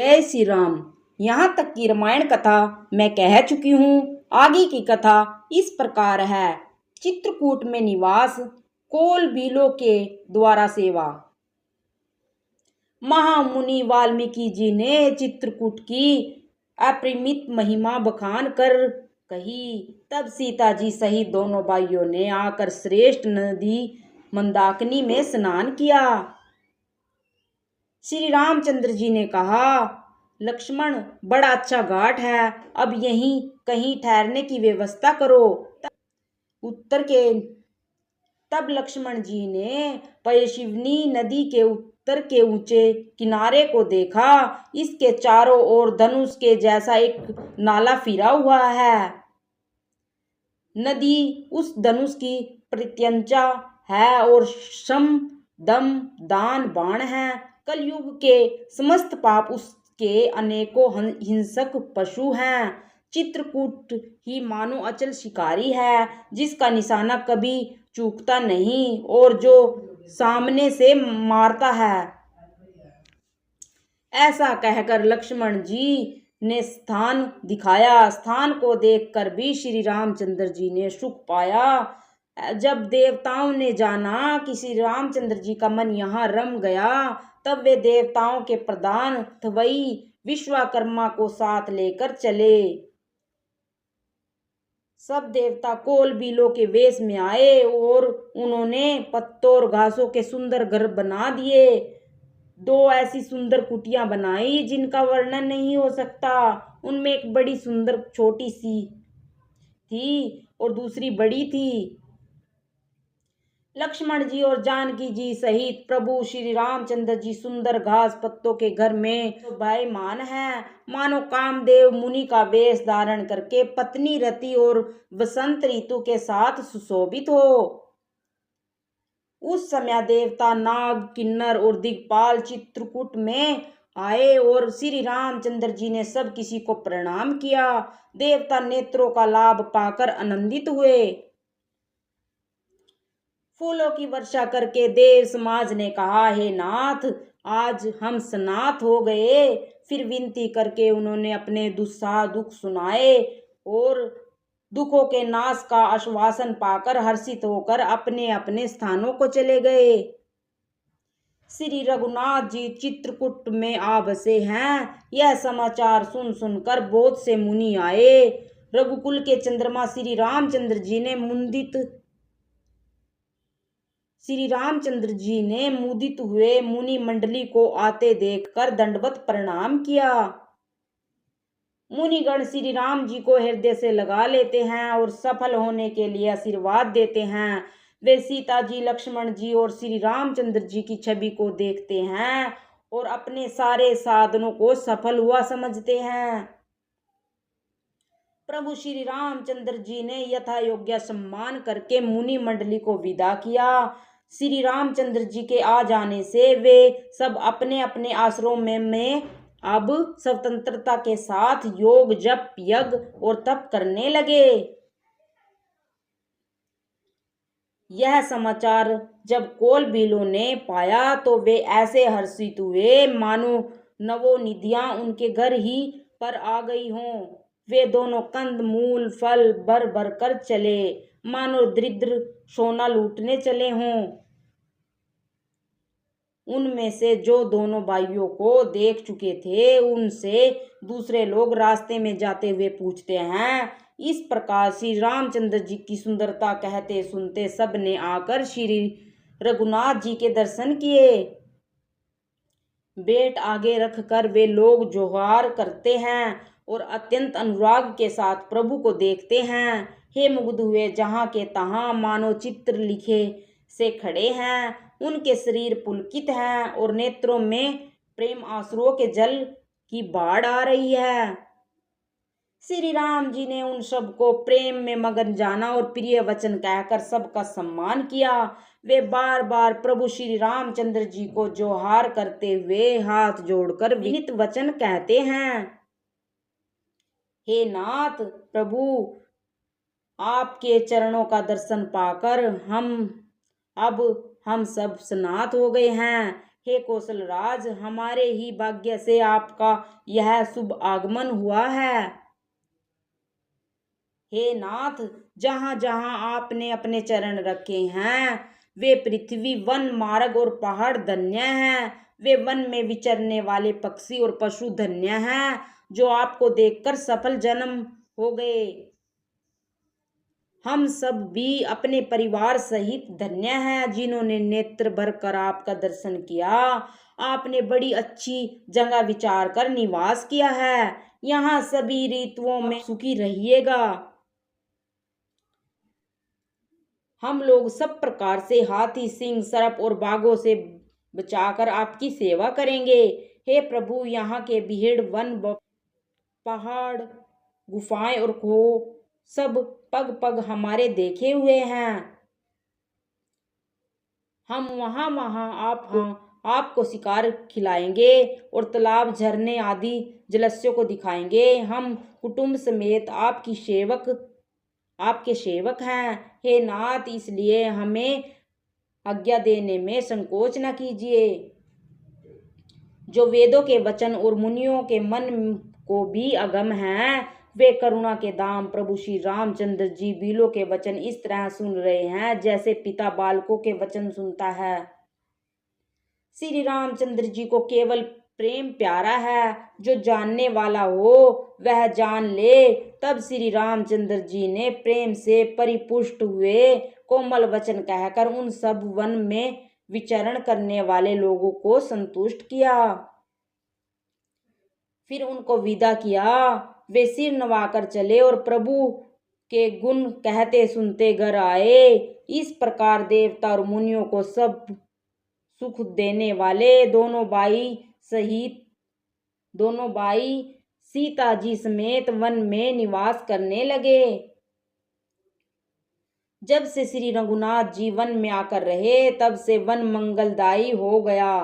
जय श्री राम। यहाँ तक की रामायण कथा मैं कह चुकी हूँ। आगे की कथा इस प्रकार है। चित्रकूट में निवास, कोल बीलो के द्वारा सेवा। महामुनि वाल्मीकि जी ने चित्रकूट की अपरिमित महिमा बखान कर कही। तब सीता जी सहित दोनों भाइयों ने आकर श्रेष्ठ नदी मंदाकिनी में स्नान किया। श्री रामचंद्र जी ने कहा, लक्ष्मण, बड़ा अच्छा घाट है, अब यहीं कहीं ठहरने की व्यवस्था करो। तब लक्ष्मण जी ने पयस्विनी नदी के उत्तर के ऊंचे किनारे को देखा। इसके चारों ओर धनुष के जैसा एक नाला फिरा हुआ है। नदी उस धनुष की प्रत्यंचा है और श्रम, दम, दान, बाण है। कलयुग के समस्त पाप उसके अनेकों हिंसक पशु हैं। चित्रकूट ही मानो अचल शिकारी है, जिसका निशाना कभी चूकता नहीं और जो सामने से मारता है। ऐसा कहकर लक्ष्मण जी ने स्थान दिखाया। स्थान को देखकर भी श्री रामचंद्र जी ने सुख पाया। जब देवताओं ने जाना कि श्री रामचंद्र जी का मन यहाँ रम गया, तब वे देवताओं के प्रधान थवई विश्वकर्मा को साथ लेकर चले। सब देवता कोल बीलो के वेश में आए और उन्होंने पत्तों और घासों के सुंदर घर बना दिए। 2 ऐसी सुंदर कुटियां बनाई जिनका वर्णन नहीं हो सकता। उनमें एक बड़ी सुंदर छोटी सी थी और दूसरी बड़ी थी। लक्ष्मण जी और जानकी जी सहित प्रभु श्री रामचंद्र जी सुंदर घास पत्तों के घर में शोभायमान है, मानो कामदेव मुनि का वेश धारण करके पत्नी रति और वसंत ऋतु के साथ सुशोभित हो। उस समय देवता, नाग, किन्नर और दिक्पाल चित्रकूट में आए और श्री रामचंद्र जी ने सब किसी को प्रणाम किया। देवता नेत्रों का लाभ पाकर आनंदित हुए। फूलों की वर्षा करके देव समाज ने कहा, हे नाथ, आज हम स्नात हो गए। फिर विनती करके उन्होंने अपने दुस्साह दुख सुनाए और दुखों के नाश का आश्वासन पाकर हर्षित होकर अपने अपने स्थानों को चले गए। श्री रघुनाथ जी चित्रकूट में आ बसे हैं। यह समाचार सुन सुनकर बहुत से मुनि आए। रघुकुल के चंद्रमा श्री रामचंद्र जी ने मुदित हुए मुनि मंडली को आते देखकर दंडवत प्रणाम किया। मुनिगण श्री राम जी को हृदय से लगा लेते हैं और सफल होने के लिए आशीर्वाद देते हैं। वे सीता जी, लक्ष्मण जी और श्री रामचंद्र जी की छवि को देखते हैं और अपने सारे साधनों को सफल हुआ समझते हैं। प्रभु श्री रामचंद्र जी ने यथा योग्य सम्मान करके मुनि मंडली को विदा किया। श्री रामचंद्र जी के आ जाने से वे सब अपने अपने आश्रम में अब स्वतंत्रता के साथ योग, जप, यज्ञ और तप करने लगे। यह समाचार जब कोल बीलो ने पाया तो वे ऐसे हर्षित हुए मानो नवोनिधियां उनके घर ही पर आ गई हों। वे दोनों कंद मूल फल भर भर कर चले, मानो दरिद्र सोना लूटने चले हों। उनमें से जो दोनों भाइयों को देख चुके थे, उनसे दूसरे लोग रास्ते में जाते हुए पूछते हैं। इस प्रकार श्री रामचंद्र जी की सुंदरता कहते सुनते सब ने आकर श्री रघुनाथ जी के दर्शन किए। बेट आगे रखकर वे लोग जोहार करते हैं और अत्यंत अनुराग के साथ प्रभु को देखते हैं। हे मुग्ध हुए जहाँ के तहाँ मानो चित्र लिखे से खड़े हैं। उनके शरीर पुलकित हैं और नेत्रों में प्रेम आंसुओं के जल की बाढ़ आ रही है। श्री राम जी ने उन सबको प्रेम में मगन जाना और प्रिय वचन कहकर सबका सम्मान किया। वे बार बार प्रभु श्री रामचंद्र जी को जोहार करते हुए हाथ जोड़कर विनीत वचन कहते हैं। हे नाथ प्रभु, आपके चरणों का दर्शन पाकर हम सब स्नात हो गए हैं। हे कौशल राज, हमारे ही भाग्य से आपका यह शुभ आगमन हुआ है। हे नाथ, जहाँ जहाँ आपने अपने चरण रखे हैं वे पृथ्वी, वन, मार्ग और पहाड़ धन्य हैं। वे वन में विचरने वाले पक्षी और पशु धन्य हैं, जो आपको देखकर सफल जन्म हो गए। हम सब भी अपने परिवार सहित धन्य हैं, जिन्होंने नेत्र भर कर आपका दर्शन किया। आपने बड़ी अच्छी जगह विचार कर निवास किया है। यहाँ सभी ऋतुओं में सुखी रहिएगा। हम लोग सब प्रकार से हाथी, सिंह, सर्प और बाघों से बचाकर आपकी सेवा करेंगे। हे प्रभु, यहाँ के भीड़, वन, पहाड़, गुफाएं और खो सब पग पग हमारे देखे हुए हैं। हम वहाँ आपको शिकार खिलाएंगे और तालाब, झरने आदि जलाशयों को दिखाएंगे। हम कुटुंब समेत आपके सेवक हैं। हे नाथ, इसलिए हमें आज्ञा देने में संकोच न कीजिए। जो वेदों के वचन और मुनियों के मन को भी अगम हैं, वे करुणा के धाम प्रभु श्री रामचंद्र जी बीलों के वचन इस तरह सुन रहे हैं, जैसे पिता बालकों के वचन सुनता है। श्री रामचंद्र जी को केवल प्रेम प्यारा है। जो जानने वाला हो वह जान ले। तब श्री रामचंद्र जी ने प्रेम से परिपुष्ट हुए कोमल वचन कहकर उन सब वन में विचरण करने वाले लोगों को संतुष्ट किया। फिर उनको विदा किया। वे सिर नवाकर चले और प्रभु के गुण कहते सुनते घर आए। इस प्रकार देवता और मुनियों को सब सुख देने वाले दोनों भाई सीता जी समेत वन में निवास करने लगे। जब से श्री रघुनाथ जी वन में आकर रहे, तब से वन मंगलदायी हो गया।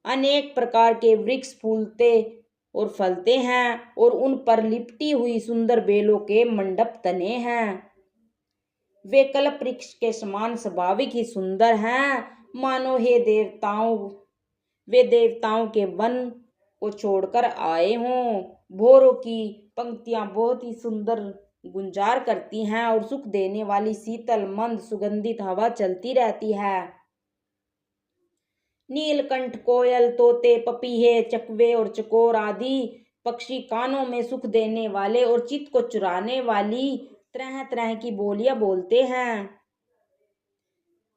अनेक प्रकार के वृक्ष फूलते और फलते हैं और उन पर लिपटी हुई सुंदर बेलों के मंडप तने हैं। वे कल्प वृक्ष के समान स्वाभाविक ही सुंदर हैं, मानो वे देवताओं के वन को छोड़कर आए हों। भोरों की पंक्तियां बहुत ही सुंदर गुंजार करती हैं और सुख देने वाली शीतल मंद सुगंधित हवा चलती रहती है। नीलकंठ, कोयल, तोते, पपीहे, चकवे और चकोर आदि पक्षी कानों में सुख देने वाले और चित्त को चुराने वाली तरह तरह की बोलियां बोलते हैं।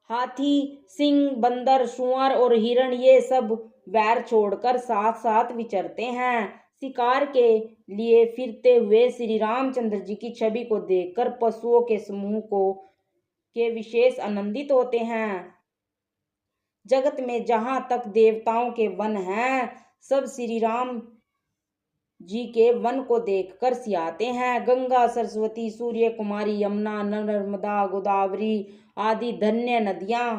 हाथी, सिंह, बंदर, सुअर और हिरण ये सब वैर छोड़कर साथ साथ विचरते हैं। शिकार के लिए फिरते हुए श्री रामचंद्र जी की छवि को देखकर पशुओं के समूह के विशेष आनंदित होते हैं। जगत में जहाँ तक देवताओं के वन हैं, सब श्री राम जी के वन को देखकर सियाते हैं। गंगा, सरस्वती, सूर्य कुमारी, यमुना, नर्मदा, गोदावरी आदि धन्य नदियां,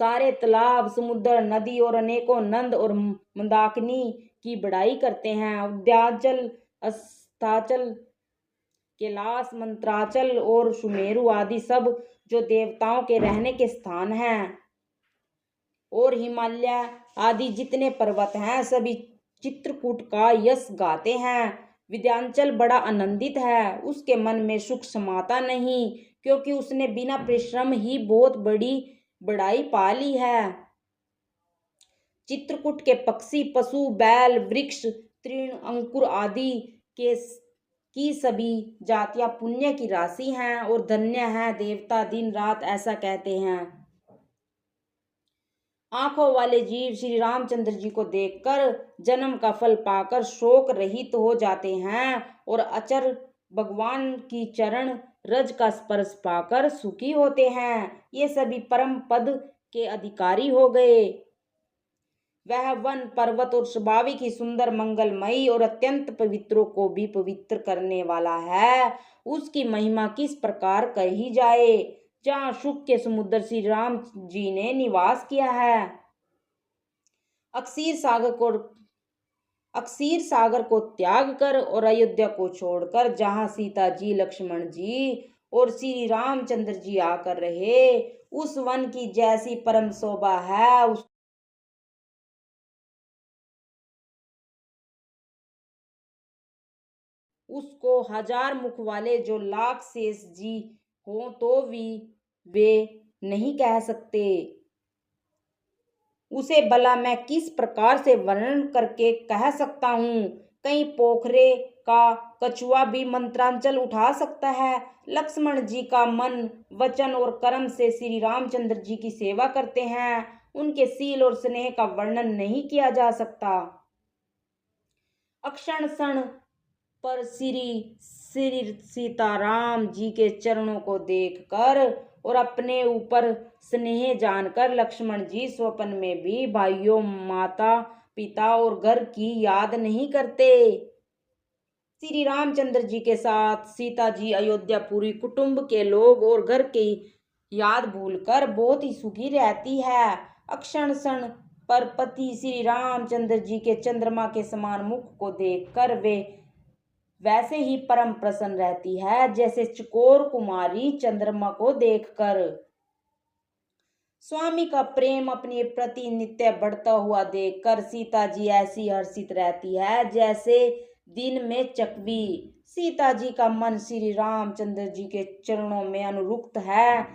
सारे तालाब, समुद्र, नदी और अनेकों नंद और मंदाकिनी की बड़ाई करते हैं। उद्याचल, अस्ताचल, कैलाश, मंत्राचल और सुमेरु आदि सब जो देवताओं के रहने के स्थान हैं, और हिमालय आदि जितने पर्वत हैं, सभी चित्रकूट का यश गाते हैं। विंध्याचल बड़ा आनंदित है, उसके मन में सुख समाता नहीं, क्योंकि उसने बिना परिश्रम ही बहुत बड़ी बड़ाई पा ली है। चित्रकूट के पक्षी, पशु, बैल, वृक्ष, तृण, अंकुर आदि की सभी जातियां पुण्य की राशि हैं और धन्य हैं। देवता दिन रात ऐसा कहते हैं। आंखों वाले जीव श्री रामचंद्र जी को देखकर जन्म का फल पाकर शोक रहित हो जाते हैं और अचर भगवान की चरण रज का स्पर्श पाकर सुखी होते हैं। ये सभी परम पद के अधिकारी हो गए। वह वन, पर्वत और स्वाभाविक ही सुंदर, मंगलमयी और अत्यंत पवित्रों को भी पवित्र करने वाला है। उसकी महिमा किस प्रकार कही जाए। जहाँ सुख के समुद्र श्री राम जी ने निवास किया है। अक्षीर सागर को त्याग कर और अयोध्या को छोड़कर जहाँ सीता जी, लक्ष्मण जी और श्री रामचंद्र जी आकर रहे, उस वन की जैसी परम शोभा है, उस उसको 1000 मुख वाले जो लाख शेष जी हो तो भी वे नहीं कह सकते। उसे भला मैं किस प्रकार से वर्णन करके कह सकता हूँ। कहीं पोखरे का कछुआ भी मंत्रांचल उठा सकता है। लक्ष्मण जी का मन, वचन और कर्म से श्री रामचंद्र जी की सेवा करते हैं। उनके शील और स्नेह का वर्णन नहीं किया जा सकता। अक्षण क्षण पर श्री श्री सीताराम जी के चरणों को देखकर और अपने ऊपर स्नेह जानकर लक्ष्मण जी स्वप्न में भी भाइयों, माता पिता और घर की याद नहीं करते। श्री रामचंद्र जी के साथ सीता जी अयोध्यापुरी कुटुंब के लोग और घर की याद भूलकर बहुत ही सुखी रहती है। अक्षण क्षण पर पति श्री रामचंद्र जी के चंद्रमा के समान मुख को देखकर वे वैसे ही परम प्रसन्न रहती है जैसे चकोर कुमारी चंद्रमा को देखकर। स्वामी का प्रेम अपने प्रति नित्य बढ़ता हुआ देखकर सीता जी ऐसी हर्षित रहती है जैसे दिन में चकवी। सीता जी का मन श्री रामचंद्र जी के चरणों में अनुरक्त है।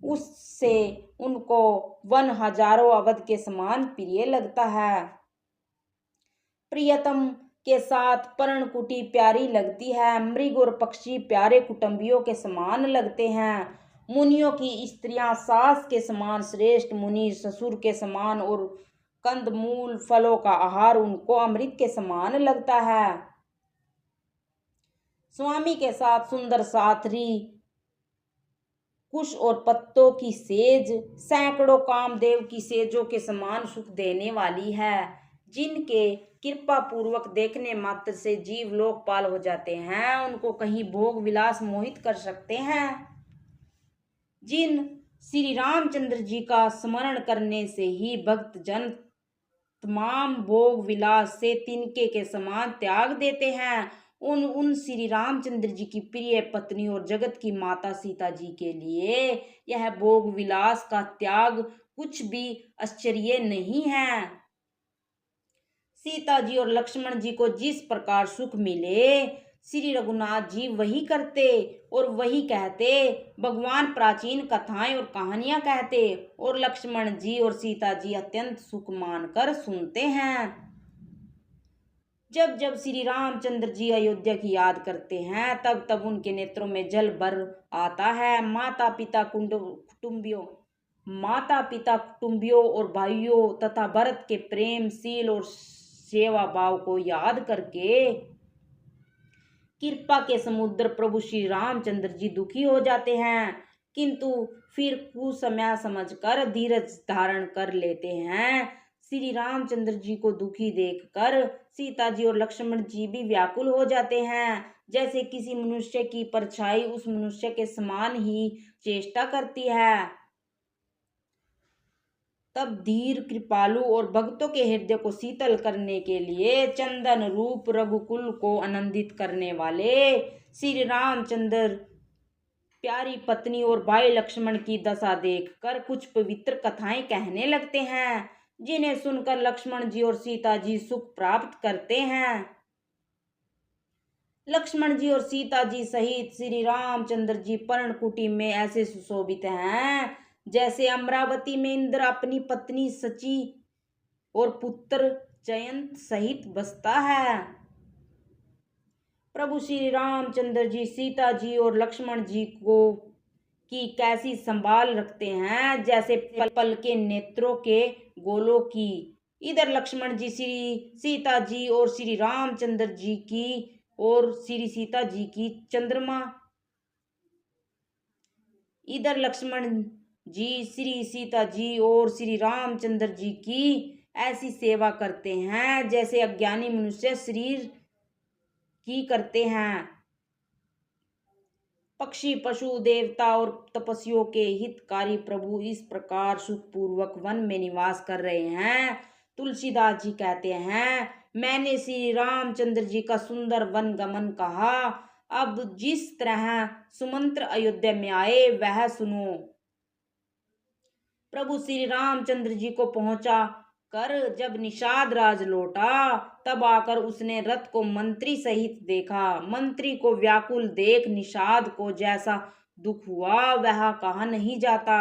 उससे उनको वन हजारों अवध के समान प्रिय लगता है। प्रियतम के साथ पर्णकुटी प्यारी लगती है। मृग और पक्षी प्यारे कुटुंबियों के समान लगते हैं। मुनियों की स्त्रियां सास के समान श्रेष्ठ, मुनि ससुर के समान और कंदमूल फलों का आहार उनको अमृत के समान लगता है। स्वामी के साथ सुंदर साथरी कुश और पत्तों की सेज सैकड़ों कामदेव की सेजों के समान सुख देने वाली है, जिनके कृपा पूर्वक देखने मात्र से जीव लोकपाल हो जाते हैं। उनको कहीं भोग विलास मोहित कर सकते हैं। जिन श्री रामचंद्र जी का स्मरण करने से ही भक्त जन तमाम भोग विलास से तिनके के समान त्याग देते हैं, उन श्री रामचंद्र जी की प्रिय पत्नी और जगत की माता सीता जी के लिए यह भोग विलास का त्याग कुछ भी आश्चर्य नहीं है। सीता जी और लक्ष्मण जी को जिस प्रकार सुख मिले, श्री रघुनाथ जी वही करते और वही कहते। भगवान प्राचीन कथाएं और कहानियां कहते और लक्ष्मण जी और सीता जी अत्यंत सुख मानकर सुनते हैं। जब जब श्री रामचंद्र जी अयोध्या की याद करते हैं तब तब उनके नेत्रों में जल भर आता है। माता पिता कुटुंबियों और भाइयों तथा भरत के प्रेम, शील और सेवा भाव को याद करके कृपा के समुद्र प्रभु श्री रामचंद्र जी दुखी हो जाते हैं, किंतु फिर कुछ समय समझकर धीरज धारण कर लेते हैं। श्री रामचंद्र जी को दुखी देखकर सीता जी और लक्ष्मण जी भी व्याकुल हो जाते हैं। जैसे किसी मनुष्य की परछाई उस मनुष्य के समान ही चेष्टा करती है। तब धीर, कृपालु और भक्तों के हृदय को शीतल करने के लिए चंदन रूप रघुकुल को आनंदित करने वाले श्री रामचंद्र प्यारी पत्नी और भाई लक्ष्मण की दशा देखकर कुछ पवित्र कथाएं कहने लगते हैं, जिन्हें सुनकर लक्ष्मण जी और सीता जी सुख प्राप्त करते हैं। लक्ष्मण जी और सीता जी सहित श्री रामचंद्र जी पर्णकुटी में ऐसे सुशोभित हैं जैसे अमरावती में इंद्र अपनी पत्नी सची और पुत्र जयंत सहित बसता है। प्रभु श्री रामचंद्र जी सीता जी और लक्ष्मण जी को की कैसी संभाल रखते हैं, जैसे पल पल के नेत्रों के गोलों की। इधर लक्ष्मण जी श्री सीता जी और श्री रामचंद्र जी की और श्री सीता जी की चंद्रमा इधर लक्ष्मण जी श्री सीता जी और श्री रामचंद्र जी की ऐसी सेवा करते हैं जैसे अज्ञानी मनुष्य शरीर की करते हैं। पक्षी, पशु, देवता और तपस्वियों के हितकारी प्रभु इस प्रकार सुखपूर्वक वन में निवास कर रहे हैं। तुलसीदास जी कहते हैं, मैंने श्री रामचंद्र जी का सुंदर वन गमन कहा, अब जिस तरह सुमंत्र अयोध्या में आए वह सुनो। प्रभु श्री रामचंद्र जी को पहुंचा कर जब निषाद राज लौटा तब आकर उसने रथ को मंत्री सहित देखा। मंत्री को व्याकुल देख निषाद को जैसा दुख हुआ वह कहा नहीं जाता।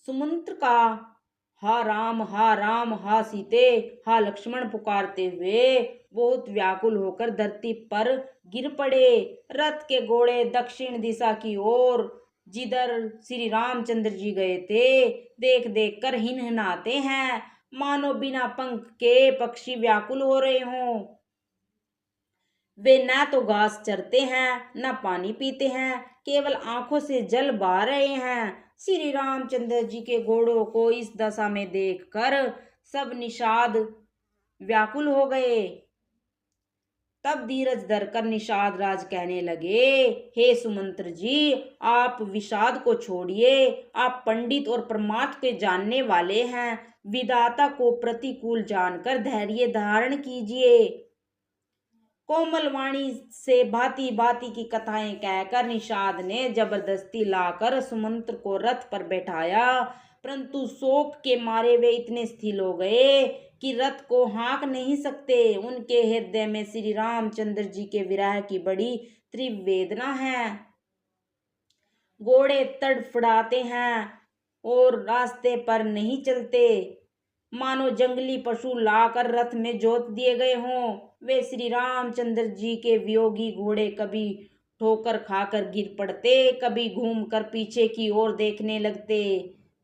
सुमंत्र का हा राम हा सीते हा लक्ष्मण पुकारते हुए बहुत व्याकुल होकर धरती पर गिर पड़े। रथ के घोड़े दक्षिण दिशा की ओर जिधर श्री रामचंद्र जी गए थे देख देख कर हिनहिनाते हैं, मानो बिना पंख के पक्षी व्याकुल हो रहे हों। वे न तो घास चरते हैं न पानी पीते हैं, केवल आंखों से जल बहा रहे हैं। श्री रामचंद्र जी के घोड़ों को इस दशा में देखकर सब निषाद व्याकुल हो गए। तब धीरज धरकर निषाद राज कहने लगे, हे सुमंत्र जी, आप विषाद को छोड़िए। आप पंडित और परमात्मा के जानने वाले हैं। विधाता को प्रतिकूल जानकर धैर्य धारण कीजिए। कोमल वाणी से भांति भांति की कथाएं कहकर निषाद ने जबरदस्ती लाकर सुमंत्र को रथ पर बैठाया, परंतु शोक के मारे वे इतने स्थिर हो गए कि रथ को हाँक नहीं सकते। उनके हृदय में श्री रामचंद्र जी के विरह की बड़ी तीव्र वेदना है। घोड़े तड़फड़ाते हैं और रास्ते पर नहीं चलते, मानो जंगली पशु लाकर रथ में जोत दिए गए हों। वे श्री रामचंद्र जी के वियोगी घोड़े कभी ठोकर खाकर गिर पड़ते, कभी घूमकर पीछे की ओर देखने लगते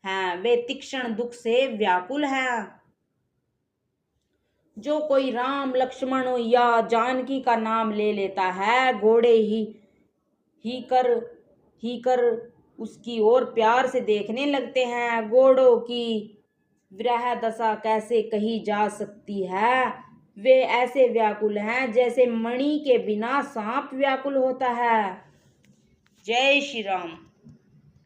हैं। वे तीक्ष्ण दुख से व्याकुल हैं। जो कोई राम लक्ष्मण या जानकी का नाम ले लेता है, घोड़े ही कर उसकी ओर प्यार से देखने लगते हैं। घोड़ों की विरह दशा कैसे कही जा सकती है। वे ऐसे व्याकुल हैं जैसे मणि के बिना सांप व्याकुल होता है। जय श्री राम।